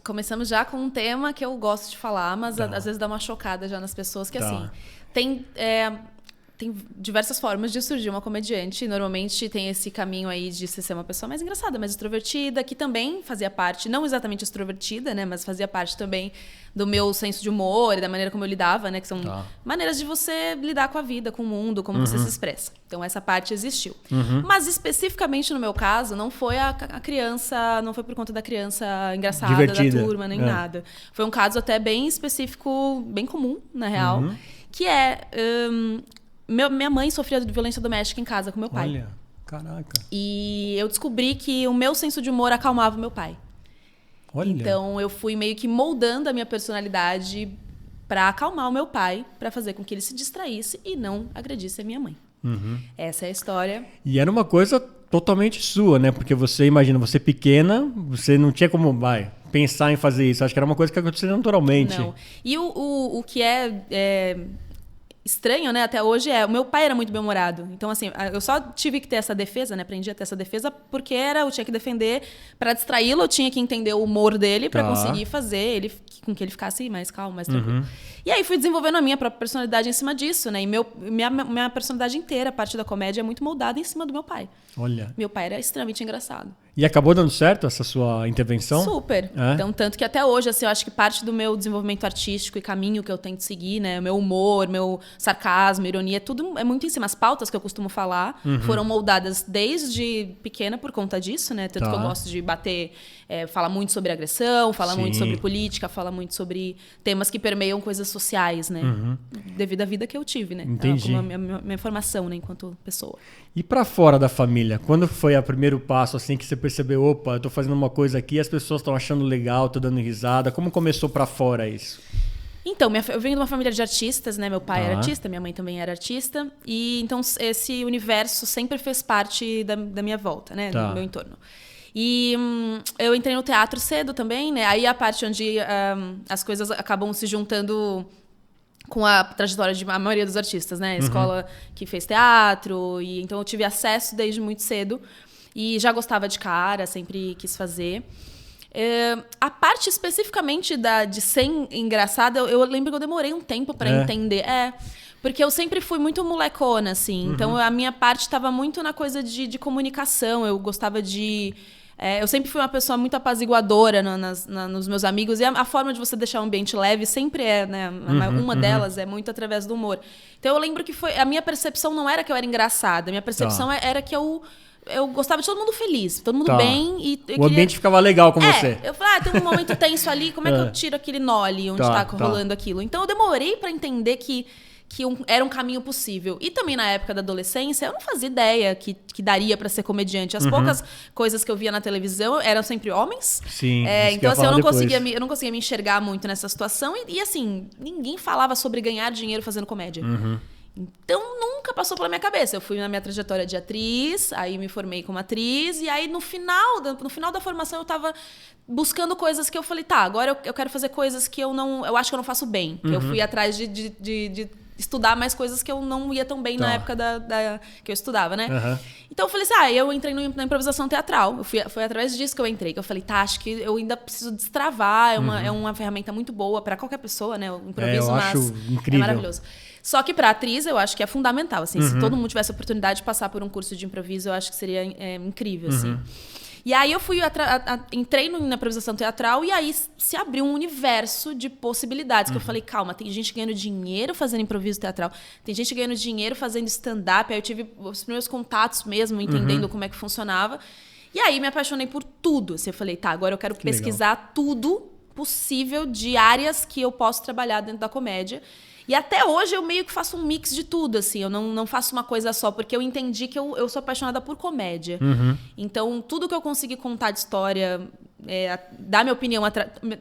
começamos já com um tema que eu gosto de falar, mas às vezes dá uma chocada já nas pessoas, que assim, tem diversas formas de surgir uma comediante. Normalmente tem esse caminho aí de ser uma pessoa mais engraçada, mais extrovertida, que também fazia parte, não exatamente extrovertida, né, mas fazia parte também do meu senso de humor e da maneira como eu lidava, né, que são maneiras de você lidar com a vida, com o mundo, como você se expressa. Então essa parte existiu. Mas especificamente no meu caso, não foi a criança, não foi por conta da criança engraçada divertida da turma, nem nada. Foi um caso até bem específico, bem comum, na real, que minha mãe sofria de violência doméstica em casa com meu pai. Olha, caraca. E eu descobri que o meu senso de humor acalmava o meu pai. Olha. Então eu fui meio que moldando a minha personalidade para acalmar o meu pai, para fazer com que ele se distraísse e não agredisse a minha mãe. Essa é a história. E era uma coisa totalmente sua, né? Porque você, imagina, você pequena, você não tinha como pensar em fazer isso. Acho que era uma coisa que acontecia naturalmente. Não. E o que é estranho, né, até hoje o meu pai era muito bem-humorado. Então, assim, eu só tive que ter essa defesa, né, aprendi a ter essa defesa porque eu tinha que defender para distraí-lo, eu tinha que entender o humor dele para conseguir fazer ele com que ele ficasse mais calmo, mais tranquilo. E aí fui desenvolvendo a minha própria personalidade em cima disso, né, e minha personalidade inteira, a parte da comédia, é muito moldada em cima do meu pai. Olha. Meu pai era extremamente engraçado. E acabou dando certo essa sua intervenção? Super. Então, tanto que até hoje, assim, eu acho que parte do meu desenvolvimento artístico e caminho que eu tento seguir, né? Meu humor, meu sarcasmo, ironia, tudo é muito em cima. As pautas que eu costumo falar foram moldadas desde pequena por conta disso, né? Tanto que eu gosto de falar muito sobre agressão, falar muito sobre política, falar muito sobre temas que permeiam coisas sociais, né? Devido à vida que eu tive, né? Entendi. Como a minha formação, né? Enquanto pessoa. E pra fora da família? Quando foi o primeiro passo, assim, que você percebeu, opa, eu tô fazendo uma coisa aqui, as pessoas estão achando legal, tô dando risada. Como começou pra fora isso? Então, eu venho de uma família de artistas, né? Meu pai era artista, minha mãe também era artista. E então esse universo sempre fez parte da minha volta, né? Do meu entorno. E eu entrei no teatro cedo também, né? Aí a parte onde as coisas acabam se juntando com a trajetória de a maioria dos artistas, né? A escola que fez teatro. E então eu tive acesso desde muito cedo. E já gostava de cara, sempre quis fazer. A parte especificamente de ser engraçada, eu lembro que eu demorei um tempo para entender. Porque eu sempre fui muito molecona, assim. Então a minha parte estava muito na coisa de comunicação. Eu gostava de... eu sempre fui uma pessoa muito apaziguadora nos meus amigos. E a forma de você deixar o ambiente leve sempre né? Uma delas é muito através do humor. Então eu lembro que a minha percepção não era que eu era engraçada. A minha percepção era que eu gostava de todo mundo feliz, todo mundo bem. O ambiente ficava legal com você. Eu falei, tem um momento tenso ali, como é que eu tiro aquele nó ali onde tá rolando aquilo? Então eu demorei para entender que era um caminho possível. E também na época da adolescência, eu não fazia ideia que daria para ser comediante. As poucas coisas que eu via na televisão eram sempre homens. Sim. Então assim, eu não conseguia me enxergar muito nessa situação. E assim, ninguém falava sobre ganhar dinheiro fazendo comédia. Então, nunca passou pela minha cabeça. Eu fui na minha trajetória de atriz, aí me formei como atriz, e aí no final da formação eu tava buscando coisas que eu falei, agora eu quero fazer coisas que eu acho que eu não faço bem. Que eu fui atrás de estudar mais coisas que eu não ia tão bem na época que eu estudava, né? Então eu falei assim, eu entrei na improvisação teatral. Foi através disso que eu entrei, que eu falei, acho que eu ainda preciso destravar, é uma ferramenta muito boa para qualquer pessoa, né? O improviso, eu acho incrível. É maravilhoso. Só que para atriz eu acho que é fundamental, assim, se todo mundo tivesse a oportunidade de passar por um curso de improviso, eu acho que seria incrível, assim. E aí eu entrei na improvisação teatral e aí se abriu um universo de possibilidades. Que eu falei, calma, tem gente ganhando dinheiro fazendo improviso teatral, tem gente ganhando dinheiro fazendo stand-up. Aí eu tive os primeiros contatos mesmo, entendendo como é que funcionava. E aí me apaixonei por tudo. Assim, eu falei, agora eu quero pesquisar tudo possível de áreas que eu posso trabalhar dentro da comédia. E até hoje eu meio que faço um mix de tudo, assim. Eu não faço uma coisa só, porque eu entendi que eu sou apaixonada por comédia. Então, tudo que eu consegui contar de história, dar minha opinião...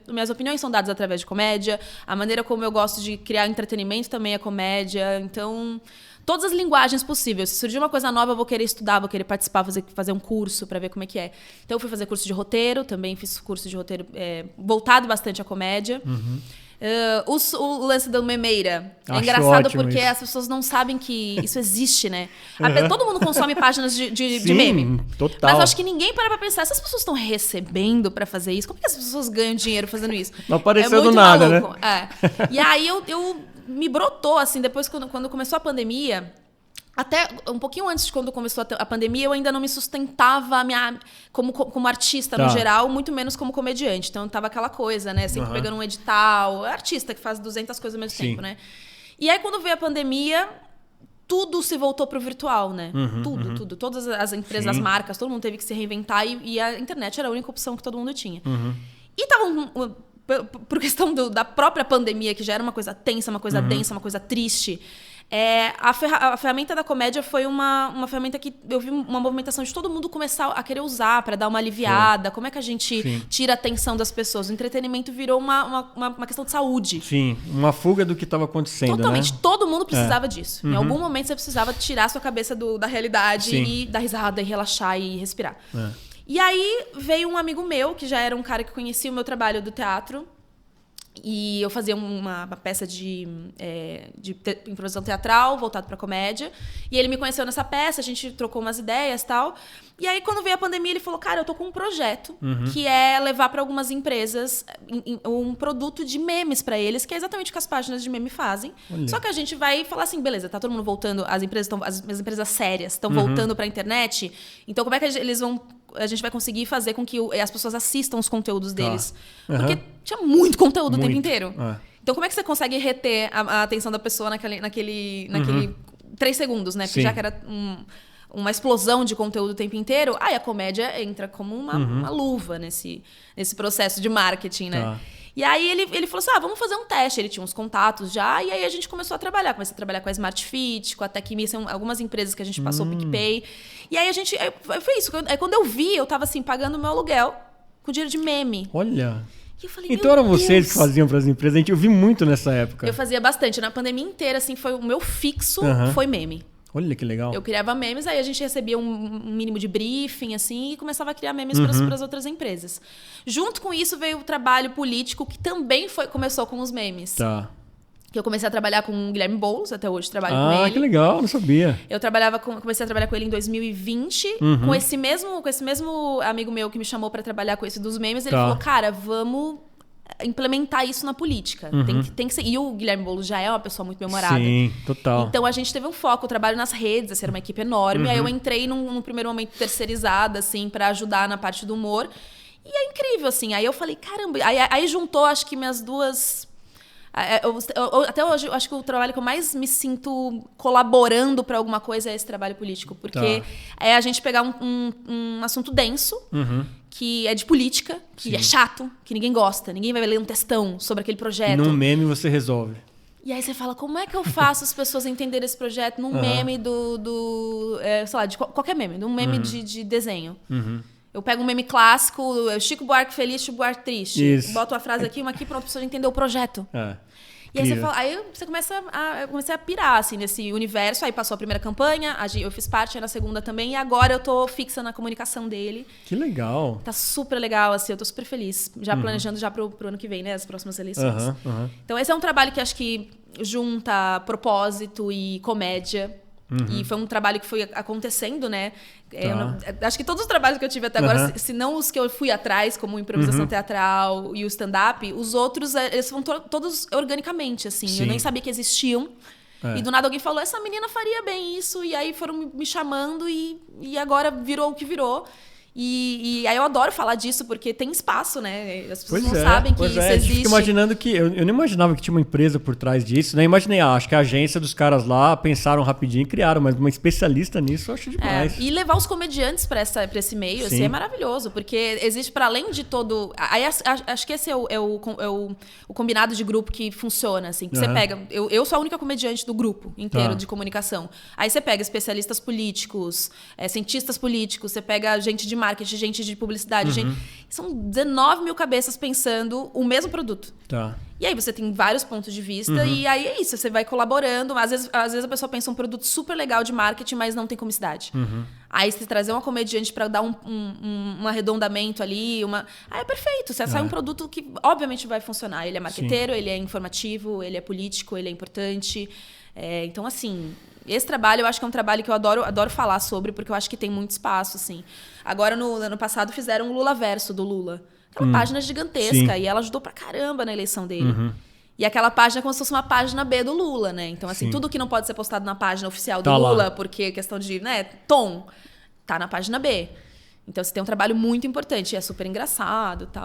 Minhas opiniões são dadas através de comédia. A maneira como eu gosto de criar entretenimento também é comédia. Então, todas as linguagens possíveis. Se surgir uma coisa nova, eu vou querer estudar, vou querer participar, fazer um curso para ver como é que é. Então, eu fui fazer curso de roteiro. Também fiz curso de roteiro voltado bastante à comédia. O lance da memeira. É Acho engraçado ótimo porque isso. as pessoas não sabem que isso existe, né? Todo mundo consome páginas de Sim, meme. total. Mas eu acho que ninguém para pra pensar. Se as pessoas estão recebendo pra fazer isso, como é que as pessoas ganham dinheiro fazendo isso? Não apareceu muito do nada, maluco. né? E aí eu me brotou, assim, depois quando começou a pandemia. Até um pouquinho antes de quando começou a pandemia, eu ainda não me sustentava como artista no geral, muito menos como comediante. Então, tava aquela coisa, né? Sempre pegando um edital. Artista que faz 200 coisas ao mesmo tempo, né? E aí, quando veio a pandemia, tudo se voltou pro virtual, né? Tudo. Todas as empresas, as marcas, todo mundo teve que se reinventar e a internet era a única opção que todo mundo tinha. E tava... Por questão da própria pandemia, que já era uma coisa tensa, uma coisa densa, uma coisa triste... A ferramenta da comédia foi uma ferramenta que eu vi uma movimentação de todo mundo começar a querer usar para dar uma aliviada. Como é que a gente tira a atenção das pessoas? O entretenimento virou uma questão de saúde. Sim, uma fuga do que estava acontecendo, totalmente. Né? Todo mundo precisava disso. Em algum momento você precisava tirar a sua cabeça da realidade e dar risada e relaxar e respirar. E aí veio um amigo meu, que já era um cara que conhecia o meu trabalho do teatro. E eu fazia uma peça de improvisação teatral voltado para comédia. E ele me conheceu nessa peça, a gente trocou umas ideias e tal. E aí, quando veio a pandemia, ele falou, cara, eu tô com um projeto que é levar para algumas empresas um produto de memes para eles, que é exatamente o que as páginas de meme fazem. Olha. Só que a gente vai falar assim, beleza, tá todo mundo voltando, as empresas sérias estão voltando para a internet. Então, como é que a gente vai conseguir fazer com que as pessoas assistam os conteúdos deles? Porque tinha muito conteúdo o tempo inteiro. Então, como é que você consegue reter a atenção da pessoa naquele 3 segundos, né? Porque já que era uma explosão de conteúdo o tempo inteiro, aí a comédia entra como uma luva nesse processo de marketing, né? E aí ele falou assim, vamos fazer um teste. Ele tinha uns contatos já, e aí a gente começou a trabalhar. Comecei a trabalhar com a Smart Fit, com a TechMe, são algumas empresas que a gente passou o PicPay. E aí foi isso. Aí quando eu vi, eu tava assim, pagando o meu aluguel com dinheiro de meme. Olha... E eu falei, então eram vocês que faziam para as empresas? Eu vi muito nessa época. Eu fazia bastante. Na pandemia inteira, assim, foi o meu fixo, foi meme. Olha que legal. Eu criava memes, aí a gente recebia um mínimo de briefing, assim, e começava a criar memes para as outras empresas. Junto com isso veio o trabalho político, que também começou com os memes. Tá. Que eu comecei a trabalhar com o Guilherme Boulos, até hoje trabalho com ele. Ah, que legal, não sabia. Eu comecei a trabalhar com ele em 2020, com esse mesmo amigo meu que me chamou para trabalhar com esse dos memes. Ele falou, cara, vamos implementar isso na política. Tem que ser. E o Guilherme Boulos já é uma pessoa muito memorada. Sim, total. Então a gente teve um foco, o trabalho nas redes, assim, era uma equipe enorme. Aí eu entrei num primeiro momento terceirizada, assim, para ajudar na parte do humor. E é incrível, assim. Aí eu falei, caramba. Aí juntou, acho que minhas duas... até hoje, eu acho que o trabalho que eu mais me sinto colaborando para alguma coisa é esse trabalho político. Porque é a gente pegar um assunto denso, que é de política, que é chato, que ninguém gosta. Ninguém vai ler um textão sobre aquele projeto. E num meme você resolve. E aí você fala, como é que eu faço as pessoas entenderem esse projeto num meme sei lá, de qualquer meme, num meme de desenho. Eu pego um meme clássico, Chico Buarque feliz, Chico Buarque triste. Isso. Boto uma frase aqui, uma aqui, pronto, a pessoa entender o projeto. E aí você comecei a pirar, assim, nesse universo. Aí passou a primeira campanha, eu fiz parte, aí na segunda também. E agora eu tô fixa na comunicação dele. Que legal. Tá super legal, assim, eu tô super feliz. Já planejando já pro ano que vem, né? As próximas eleições. Então esse é um trabalho que acho que junta propósito e comédia. E foi um trabalho que foi acontecendo, né? Acho que todos os trabalhos que eu tive até agora, se não os que eu fui atrás, como improvisação teatral e o stand-up, os outros, eles foram todos organicamente, assim. Sim. Eu nem sabia que existiam. E do nada alguém falou, essa menina faria bem isso. E aí foram me chamando e agora virou o que virou. E aí eu adoro falar disso, porque tem espaço, né? As pessoas não sabem que isso existe. Eu fico imaginando que... Eu nem imaginava que tinha uma empresa por trás disso, né? Imaginei, acho que a agência dos caras lá pensaram rapidinho e criaram, mas uma especialista nisso eu acho demais. E levar os comediantes para esse meio, assim, é maravilhoso, porque existe para além de todo... Aí acho que esse é o combinado de grupo que funciona, assim. Que você pega... Eu sou a única comediante do grupo inteiro de comunicação. Aí você pega especialistas políticos, cientistas políticos, você pega gente de marketing, gente de publicidade, são 19 mil cabeças pensando o mesmo produto. Tá. E aí você tem vários pontos de vista e aí é isso, você vai colaborando. Às vezes a pessoa pensa um produto super legal de marketing, mas não tem comicidade. Aí você trazer uma comediante para dar um arredondamento ali, aí é perfeito. Você sai um produto que obviamente vai funcionar. Ele é marqueteiro, ele é informativo, ele é político, ele é importante. Então, assim, esse trabalho eu acho que é um trabalho que eu adoro falar sobre, porque eu acho que tem muito espaço, assim. Agora, no ano passado, fizeram o Lulaverso do Lula. Aquela página gigantesca, e ela ajudou pra caramba na eleição dele. E aquela página é como se fosse uma página B do Lula, né? Então, assim, tudo que não pode ser postado na página oficial do Lula, porque questão de, tom, tá na página B. Então, você tem um trabalho muito importante, é super engraçado e tal.